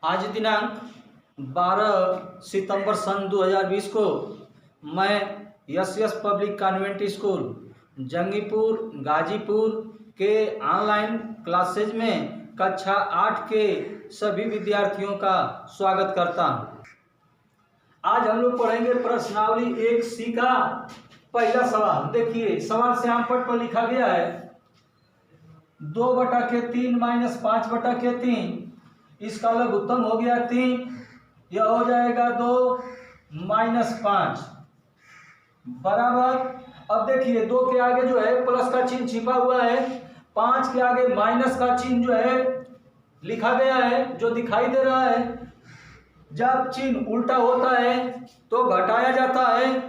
आज दिनांक 12 सितंबर सन 2020 को मैं S public convent school Jangipur Ghazipur के ऑनलाइन क्लासेज में कक्षा 8 के सभी विद्यार्थियों का स्वागत करता हूं। आज हम लोग पढ़ेंगे प्रश्नावली 1C का पहला सवाल। देखिए सवाल श्याम पट पर लिखा गया है 2/3 - 5/3, इसका लघुत्तम हो गया 3, यह हो जाएगा 2 - 5 बराबर। अब देखिए 2 के आगे जो है प्लस का चिन्ह छिपा हुआ है, 5 के आगे माइनस का चिन्ह जो है लिखा गया है जो दिखाई दे रहा है। जब चिन्ह उल्टा होता है तो घटाया जाता है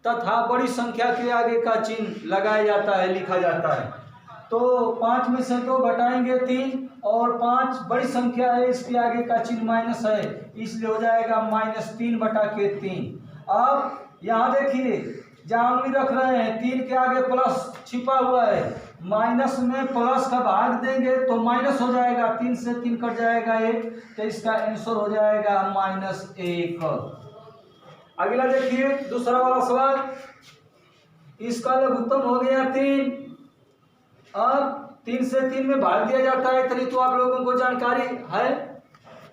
तथा बड़ी संख्या के आगे का चिन्ह लगाया जाता है, लिखा जाता है। तो 5 में से 2 घटाएंगे 3 और 5 बड़ी संख्या है, इसके आगे का चिन्ह माइनस है, इसलिए हो जाएगा -3/3। अब यहाँ देखिए जहाँ उंगली रख रहे हैं 3 के आगे प्लस छिपा हुआ है, माइनस में प्लस का भाग देंगे तो माइनस हो जाएगा, 3 से 3 कट जाएगा 1, तो इसका आंसर हो जाएगा -1। अगला देखिए दूसरा वाला सवाल, इसका लघुत्तम हो गया 3। अब 3 से 3 में भाग दिया जाता है, तभी तो आप लोगों को जानकारी है।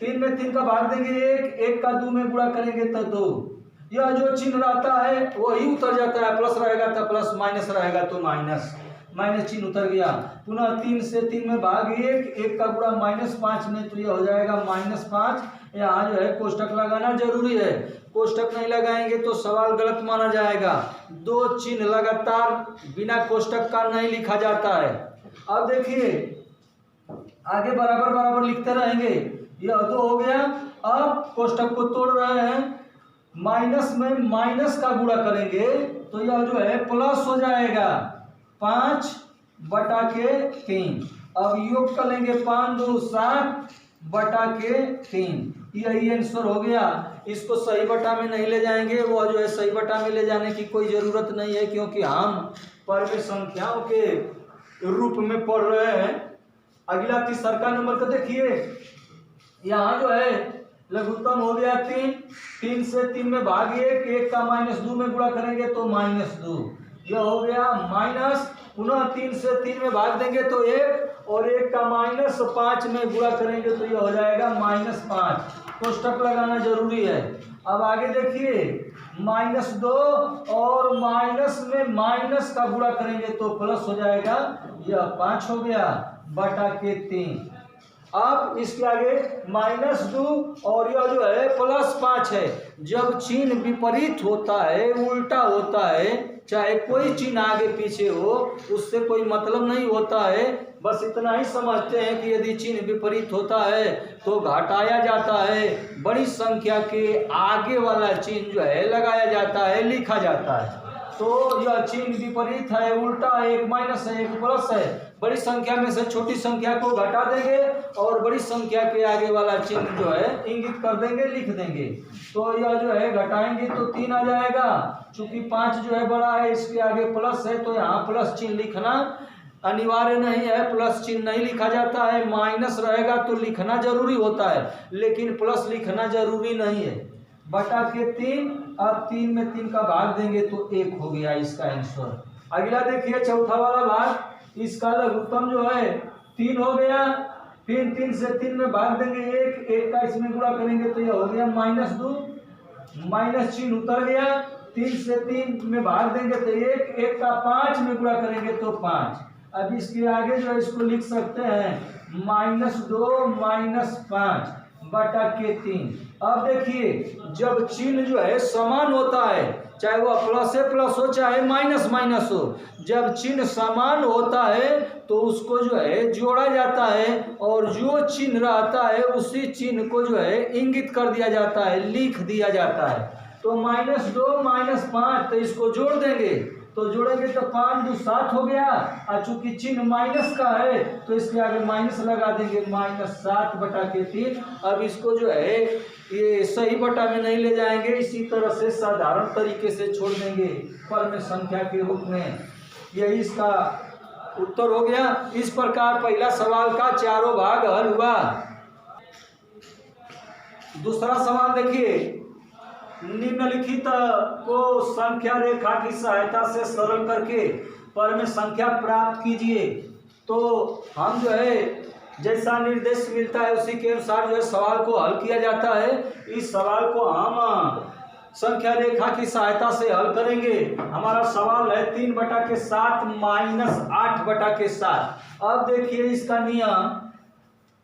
3 में 3 का भाग देंगे 1, 1 का 2 में गुणा करेंगे तो 2। यह जो चिन्ह रहता है वही उतर जाता है, प्लस रहेगा तो प्लस, माइनस रहेगा तो माइनस, माइनस चिन्ह उतर गया। पुनः 3 से 3 में भाग 1, 1 का गुणा -5 में, तो यह हो जाएगा -5। यहाँ जो है कोष्टक लगाना जरूरी है, कोष्टक नहीं लगाएंगे तो सवाल गलत माना जाएगा। 2 चिन्ह लगातार बिना कोष्टक का नहीं लिखा जाता है। अब देखिए आगे बराबर बराबर लिखते रहेंगे, यह 2 हो गया। अब कोष्टक को तोड़ रहे हैं, माइनस में माइनस का गुणा करेंगे तो यह जो है प्लस हो जाएगा 5/3। अब योग कर लेंगे 5 2 7/3, यही आंसर हो गया। इसको सही बटा में नहीं ले जाएंगे, वो जो है सही बटा में ले जाने की कोई जरूरत नहीं है, क्योंकि हम परमे संख्याओं के रूप में पढ़ रहे हैं। अगला तीसरा नंबर को देखिए, यहाँ जो है लघुत्तम हो गया 3, 3 से 3 में भाग 1, 1 का -2 में गुणा करेंगे तो -2, यह हो गया माइनस। पुनः 3 से 3 में भाग देंगे तो 1 और 1 का -5 में गुणा करेंगे तो यह हो जाएगा -5। कोष्टक लगाना जरूरी है। अब आगे देखिए -2 और माइनस में माइनस का गुणा करेंगे तो प्लस हो जाएगा, यह 5 हो गया /3। अब इसके आगे -2 और यह जो है +5 है। जब चिन्ह विपरीत होता है, उल्टा होता है, चाहे कोई चिन्ह आगे पीछे हो, उससे कोई मतलब नहीं होता है। बस इतना ही समझते हैं कि यदि चिन्ह विपरीत होता है तो घटाया जाता है, बड़ी संख्या के आगे वाला चिन्ह जो है लगाया जाता है, लिखा जाता है। तो यह चिन्ह विपरीत है, उल्टा है, एक माइनस है एक प्लस है। बड़ी संख्या में से छोटी संख्या को घटा देंगे और बड़ी संख्या के आगे वाला चिन्ह जो है इंगित कर देंगे, लिख देंगे। तो यह जो है घटाएंगे तो 3 आ जाएगा। चूंकि 5 जो है बड़ा है, इसके आगे प्लस है, तो यहाँ प्लस चिन्ह लिखना अनिवार्य नहीं है, प्लस चिन्ह नहीं लिखा जाता है। माइनस रहेगा तो लिखना जरूरी होता है, लेकिन प्लस लिखना जरूरी नहीं है। /3, अब 3 में 3 का भाग देंगे तो 1 हो गया इसका आंसर। अगला देखिए चौथा वाला भाग, इसका लघुत्तम जो है 3 हो गया। फिर 3 से 3 में भाग देंगे 1, 1 का इसमें गुणा करेंगे तो यह हो गया -2, माइनस चिन्ह उतर गया। 3 से 3 में भाग देंगे तो 1, 1 का 5 में गुणा करेंगे तो 5। अब इसके आगे जो है इसको लिख सकते हैं -2 - 5/3। अब देखिए जब चिन्ह जो है समान होता है, चाहे वह प्लस हो चाहे माइनस हो, जब चिन्ह समान होता है तो उसको जो है जोड़ा जाता है और जो चिन्ह रहता है उसी चिन्ह को जो है इंगित कर दिया जाता है, लिख दिया जाता है। तो -2 - 5, तो इसको जोड़ देंगे, तो जोड़ेंगे तो 5 2 7 हो गया। और चूंकि चिन्ह माइनस का है तो इसके आगे माइनस लगा देंगे, -7/3। अब इसको जो है ये सही बटा में नहीं ले जाएंगे, इसी तरह से साधारण तरीके से छोड़ देंगे परम संख्या के रूप में। यही इसका उत्तर हो गया। इस प्रकार पहला सवाल का चारों भाग हल हुआ। दूसरा सवाल देखिए, निम्नलिखित को संख्या रेखा की सहायता से सरल करके पर में संख्या प्राप्त कीजिए। तो हम जो है जैसा निर्देश मिलता है उसी के अनुसार जो है सवाल को हल किया जाता है। इस सवाल को हम संख्या रेखा की सहायता से हल करेंगे। हमारा सवाल है 3/7 - 8/7। अब देखिए इसका नियम,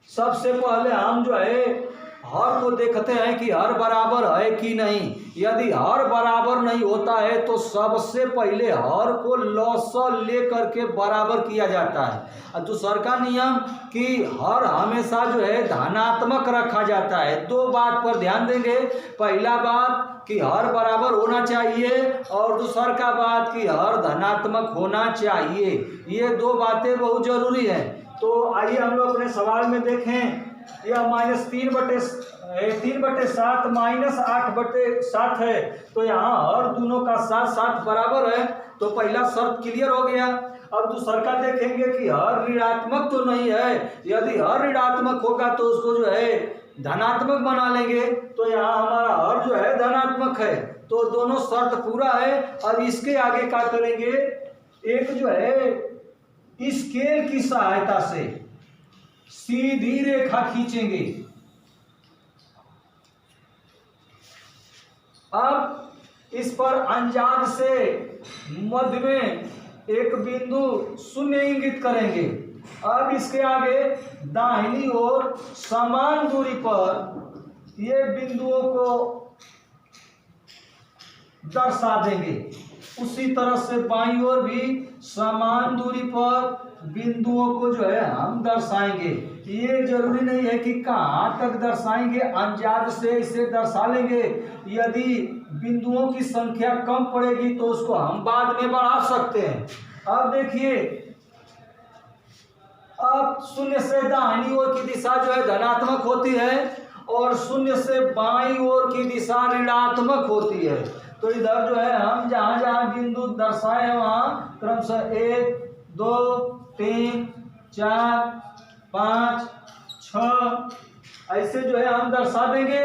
सबसे पहले हम जो है हर को देखते हैं कि हर बराबर है कि नहीं। यदि हर बराबर नहीं होता है तो सबसे पहले हर को लॉसल ले करके बराबर किया जाता है। और दूसरा का नियम कि हर हमेशा जो है धनात्मक रखा जाता है। दो बात पर ध्यान देंगे, पहला बात कि हर बराबर होना चाहिए और दूसरा का बात कि हर धनात्मक होना चाहिए। ये दो बातें बहुत जरूरी है। तो आइए हम लोग अपने सवाल में देखें, यह -3/7 - 8/7 है। तो यहाँ हर दोनों का साथ साथ बराबर है, तो पहला शर्त क्लियर हो गया। अब दूसरा का देखेंगे कि हर ऋणात्मक तो नहीं है। यदि हर ऋणात्मक होगा तो उसको जो है धनात्मक बना लेंगे। तो यहाँ हमारा हर जो है धनात्मक है, तो दोनों शर्त पूरा है। अब इसके आगे क्या करेंगे, एक जो है स्केल की सहायता से सीधी रेखा खींचेंगे। अब इस पर अंजाद से मध्य में एक बिंदु 0 इंगित करेंगे। अब इसके आगे दाहिनी ओर समान दूरी पर ये बिंदुओं को दर्शा देंगे। उसी तरह से बाईं ओर भी समान दूरी पर बिंदुओं को जो है हम दर्शाएंगे। ये जरूरी नहीं है कि कहाँ तक दर्शाएंगे, अंजाद से इसे दर्शा लेंगे। यदि बिंदुओं की संख्या कम पड़ेगी तो उसको हम बाद में बढ़ा सकते हैं। अब देखिए, अब 0 से दाहिनी ओर की दिशा जो है धनात्मक होती है और 0 से बाईं ओर की दिशा ऋणात्मक होती है। तो इधर जो है हम जहां जहां बिंदु दर्शाए हैं वहां क्रमशः 1 2 3 4 5 6 ऐसे जो है हम दर्शा देंगे।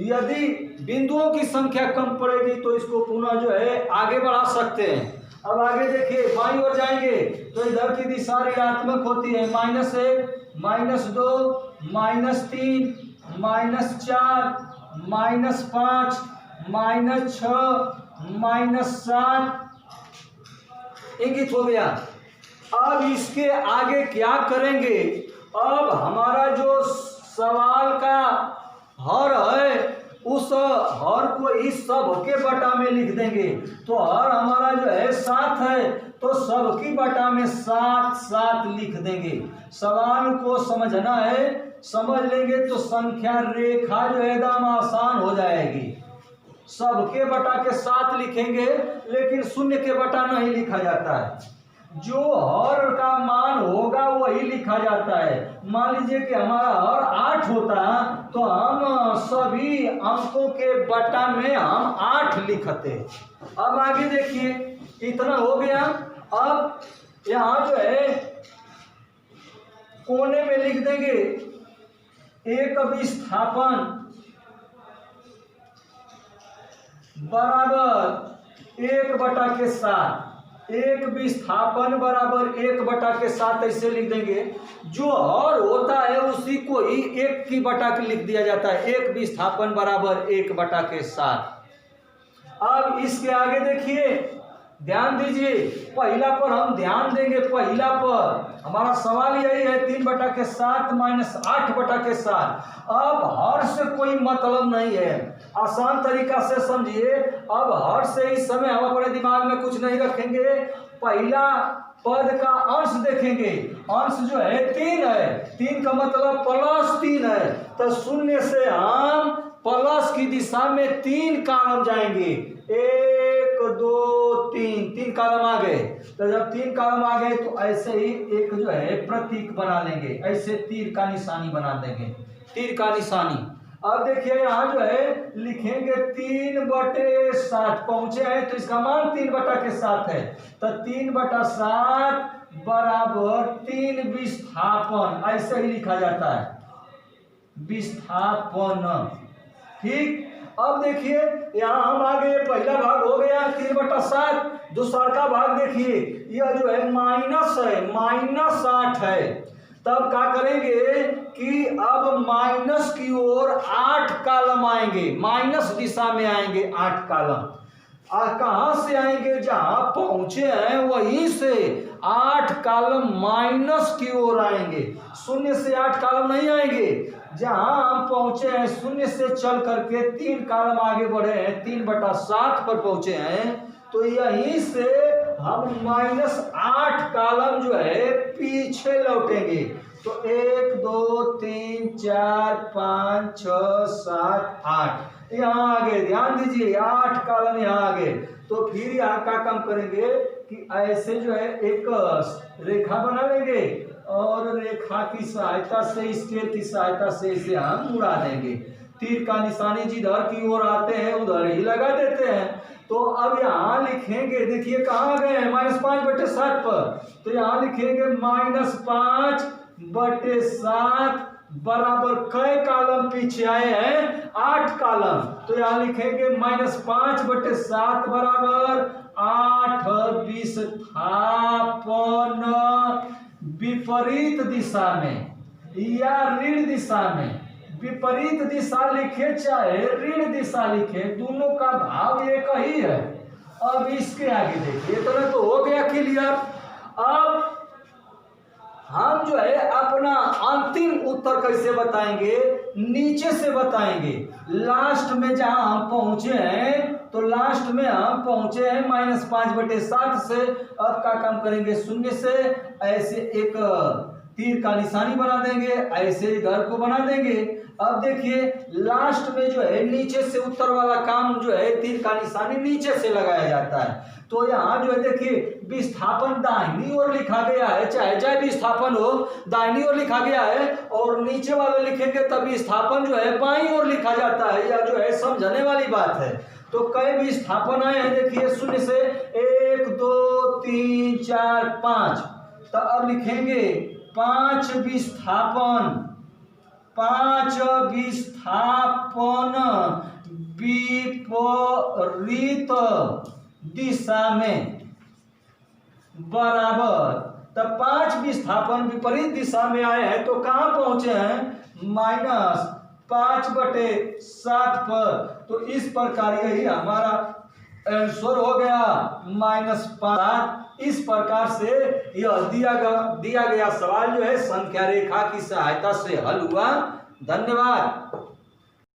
यदि बिंदुओं की संख्या कम पड़ेगी तो इसको पुनः जो है आगे बढ़ा सकते हैं। अब आगे देखिए, बाईं ओर जाएंगे तो इधर की दिशा ऋणात्मक होती है। -1 -2 -3 -4 -5 -6 -7 इंगित हो गया। अब इसके आगे क्या करेंगे, अब हमारा जो सवाल का हर है उस हर को इस सब के बटा में लिख देंगे। तो हर हमारा जो है 7 है तो सब की बटा में 7 7 लिख देंगे। सवाल को समझना है, समझ लेंगे तो संख्या रेखा जो है एकदम आसान हो जाएगी। सबके बटा के 7 लिखेंगे लेकिन 0 के बटा नहीं लिखा जाता है। जो हर का मान होगा वही लिखा जाता है। मान लीजिए कि हमारा हर 8 होता तो हम सभी अंकों के बटा में हम 8 लिखते। अब आगे देखिए, इतना हो गया। अब यहाँ जो है कोने में लिख देंगे एक विस्थापन बराबर 1/7। एक विस्थापन बराबर 1/7 ऐसे लिख देंगे। जो हर होता है उसी को ही 1 की बटा के लिख दिया जाता है। एक विस्थापन बराबर 1/7। अब इसके आगे देखिए, ध्यान दीजिए, पहला पर हम ध्यान देंगे। पहला पर हमारा सवाल यही है 3/7 - 8/7। अब हर से कोई मतलब नहीं है, आसान तरीका से समझिए। अब हर से इस समय हम अपने दिमाग में कुछ नहीं रखेंगे, पहला पद का अंश देखेंगे। अंश जो है 3 है, 3 का मतलब +3 है। तो 0 से हम प्लस की दिशा में 3 कॉलम जाएंगे। 1 2 3 कॉलम आ गए। तो जब 3 कॉलम आ गए तो ऐसे ही एक जो है प्रतीक बना लेंगे, ऐसे तीर का निशानी बना देंगे, तीर का निशानी। अब देखिए यहाँ जो है लिखेंगे 3/7 पहुंचे हैं तो इसका मान 3/7 है। तो 3/7 बराबर 3 विस्थापन, ऐसे ही लिखा जाता है विस्थापन। ठीक। अब देखिए यहाँ हम आ गए, पहला भाग हो गया 3/7। दूसरा का भाग देखिए, यह जो है माइनस है, -8 है। तब क्या करेंगे कि अब माइनस की ओर 8 कॉलम आएंगे, माइनस दिशा में आएंगे 8 कॉलम। कहां से आएंगे, जहां पहुंचे हैं वहीं से 8 कॉलम माइनस की ओर आएंगे। शून्य से 8 कॉलम नहीं आएंगे, जहां हम पहुंचे हैं शून्य से चल करके 3 कॉलम आगे बढ़े हैं, 3/7 पर पहुंचे हैं, तो यहीं से हम -8 कॉलम जो है पीछे लौटेंगे। तो 1 2 3 4 5 6 7 8 यहाँ आगे, ध्यान दीजिए 8 कॉलम यहाँ आगे। तो फिर यहाँ का काम करेंगे कि ऐसे जो है एक रेखा बना लेंगे और रेखा की सहायता से, स्केल की सहायता से इसे हम मुड़ा देंगे। तीर का निशानी जिधर की ओर आते हैं उधर ही लगा देते हैं। तो अब यहाँ लिखेंगे, देखिए कहाँ गए हैं, -5/7 पर। तो यहाँ लिखेंगे -5/7 बराबर कै कॉलम पीछे आए हैं, 8 कॉलम। तो यहाँ लिखेंगे -5/7 बराबर 8 विस्थापन विपरीत दिशा में या ऋण दिशा में। विपरीत दिशा लिखे चाहे ऋण दिशा लिखे, दोनों का भाव एक ही है। अब इसके आगे देखिए, इतना तो हो गया क्लियर। अब हम जो है अपना अंतिम उत्तर कैसे बताएंगे, नीचे से बताएंगे। लास्ट में जहां हम पहुंचे हैं, तो लास्ट में हम पहुंचे हैं -5/7 से। अब क्या काम करेंगे, शून्य से ऐसे एक तीर का निशानी बना देंगे, ऐसे इधर को बना देंगे। अब देखिए लास्ट में जो है नीचे से उत्तर वाला काम जो है तीर का निशानी नीचे से लगाया जाता है। तो यहाँ जो है देखिए विस्थापन दाहिनी ओर लिखा गया है, चाहे विस्थापन हो दाहिनी ओर लिखा गया है, और नीचे वाले लिखेंगे तब विस्थापन जो है बाईं ओर लिखा जाता है। यह जो है समझने वाली बात है। तो कई विस्थापन आए हैं, देखिए शून्य से 1 2 3 4 5। तो अब लिखेंगे 5 विस्थापन विपरीत दिशा में बराबर। तब 5 विस्थापन विपरीत दिशा में आए हैं, तो कहां पहुंचे हैं, -5/7 पर। तो इस प्रकार यही हमारा आंसर हो गया, -5। इस प्रकार से यह दिया गया सवाल जो है संख्या रेखा की सहायता से हल हुआ। धन्यवाद।